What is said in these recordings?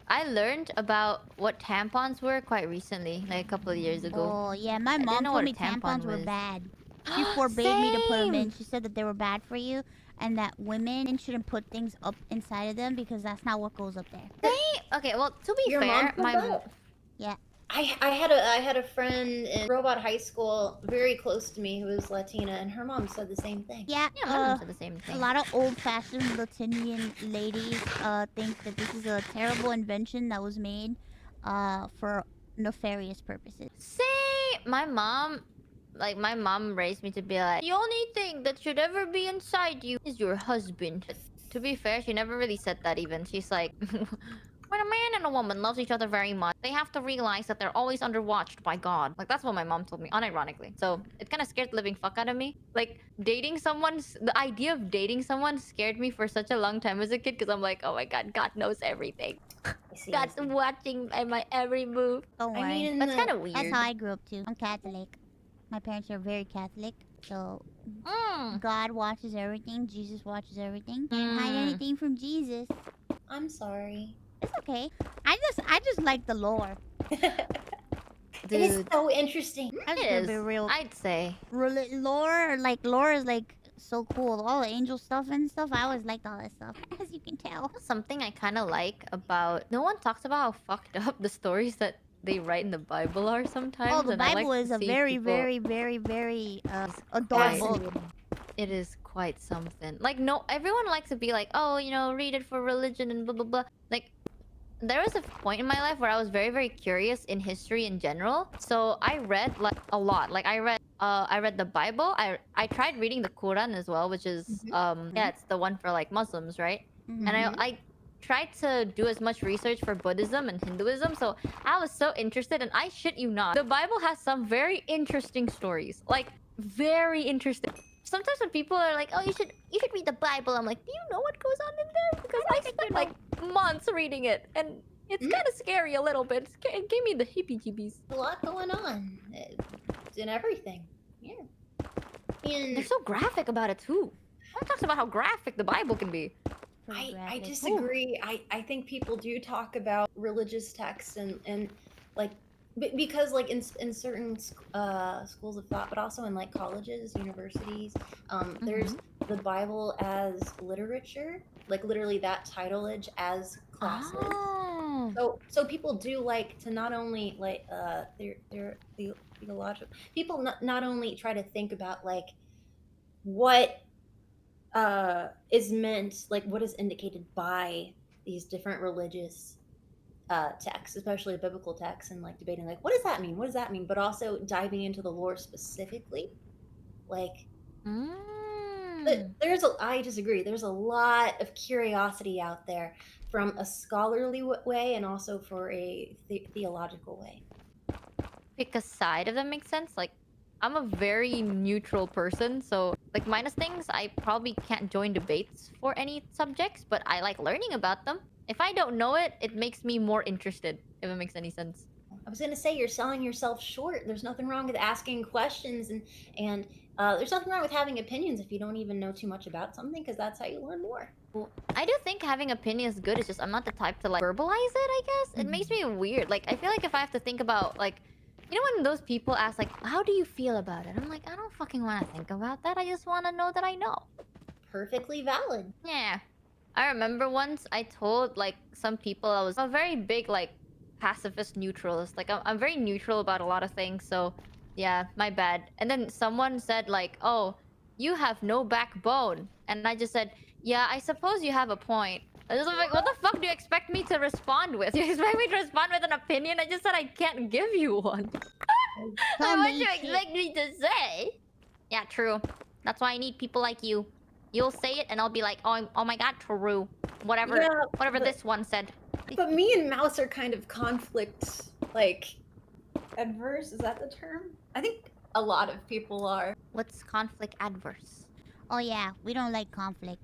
I learned about what tampons were quite recently, like a couple of years ago. Oh, yeah. My I didn't mom know told what a me tampon tampons were was. bad. She forbade me to put them in. Same. She said that they were bad for you and that women shouldn't put things up inside of them because that's not what goes up there. Same. Okay, well, to be Your mom fair, said that? Yeah. I had a friend in Robot High School, very close to me, who was Latina, and her mom said the same thing. Yeah, yeah, my mom said the same a thing. lot of old-fashioned Latinian ladies think that this is a terrible invention that was made for nefarious purposes. Same. My mom raised me to be like, the only thing that should ever be inside you is your husband. To be fair, she never really said that even. She's like, when a man and a woman loves each other very much, they have to realize that they're always under watched by God. Like, that's what my mom told me, unironically. So, it kind of scared the living fuck out of me. Like, the idea of dating someone scared me for such a long time as a kid, because I'm like, oh my god, God knows everything. God's watching my every move. Don't worry. I mean, That's kind of weird. That's how I grew up too. I'm Catholic. My parents are very Catholic, so God watches everything. Jesus watches everything. Can't hide anything from Jesus. I'm sorry. It's okay. I just like the lore. It is so interesting. I'm just gonna be real. I'd say. Lore is like so cool. All the angel stuff and stuff. I always liked all that stuff, as you can tell. Something I kind of like about... No one talks about how fucked up the stories that they write in the Bible are sometimes. Oh, the and I Bible like is to a see very, people... very adult book. It is quite something. Like, no, everyone likes to be like, oh, you know, read it for religion and blah, blah, blah. Like, there was a point in my life where I was very curious in history in general. So I read like a lot. Like I read the Bible. I tried reading the Quran as well, which is yeah, it's the one for like Muslims, right? And I tried to do as much research for Buddhism and Hinduism. So I was so interested, and I shit you not, the Bible has some very interesting stories. Like very interesting. Sometimes when people are like, oh, you should read the Bible, I'm like, do you know what goes on in there? Because I spent like months reading it, and it's kind of scary a little bit. It gave me the heebie-jeebies. A lot going on. It's in everything. Yeah. And they're so graphic about it too. No one talks about how graphic the Bible can be. I disagree. I think people do talk about religious texts and like because like in certain schools of thought, but also in like colleges, universities, there's the Bible as literature, like literally that titleage as classes. So people do like to not only like they're theological people not only try to think about like what is meant, like what is indicated by these different religious texts, especially biblical texts, and like debating like what does that mean, but also diving into the lore specifically. Like I disagree, there's a lot of curiosity out there from a scholarly way and also for a theological way. Pick a side, if that makes sense. Like, I'm a very neutral person, so like minus things, I probably can't join debates for any subjects, but I like learning about them. If I don't know it, it makes me more interested, if it makes any sense. I was gonna say, you're selling yourself short. There's nothing wrong with asking questions, and there's nothing wrong with having opinions if you don't even know too much about something, because that's how you learn more. Well, I do think having opinions is good. It's just I'm not the type to like verbalize it, I guess. It makes me weird. Like, I feel like if I have to think about like, you know when those people ask like, how do you feel about it? I'm like, I don't fucking want to think about that. I just want to know that I know. Perfectly valid. Yeah. I remember once I told like some people I was a very big like pacifist neutralist. Like I'm very neutral about a lot of things. So yeah, my bad. And then someone said like, oh, you have no backbone. And I just said, yeah, I suppose you have a point. I was like, what the fuck do you expect me to respond with? You expect me to respond with an opinion? I just said I can't give you one. Like, what do you expect me to say? Yeah, true. That's why I need people like you. You'll say it and I'll be like, oh my god, true. Whatever this one said. But me and Mouse are kind of conflict, like, adverse, is that the term? I think a lot of people are. What's conflict adverse? Oh yeah, we don't like conflict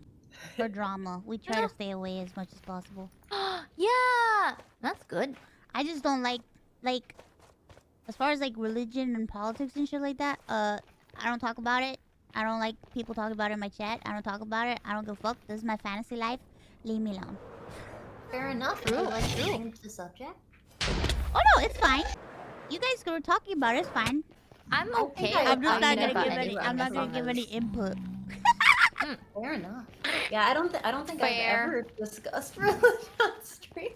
or drama. We try to stay away as much as possible. Yeah, that's good. I just don't like, as far as like religion and politics and shit like that, I don't talk about it. I don't like people talking about it in my chat. I don't talk about it. I don't give a fuck. This is my fantasy life. Leave me alone. Fair enough. Would you like to change the subject? Oh no, it's fine. You guys were talking about it, it's fine. I'm okay. I'm just not gonna about give any. anything I'm not as gonna long give any as- input. Fair enough. Yeah, I don't think I've Fair. ever discussed religion on stream.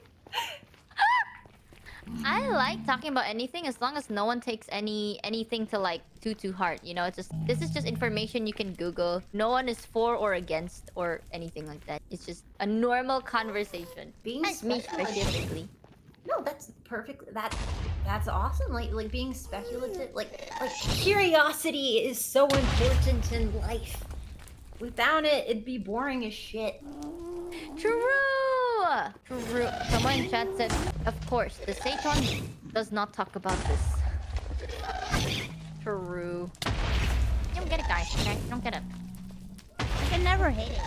I like talking about anything as long as no one takes anything to like too hard. You know, it's just this is just information you can Google. No one is for or against or anything like that. It's just a normal conversation. Being Me specifically. No, that's perfect. That's awesome. Like being speculative. Like curiosity is so important in life. Without it, it'd be boring as shit. True. Someone in chat said, of course, the Satan does not talk about this. True. You don't get it, guys. Okay, you don't get it. I can never hate it.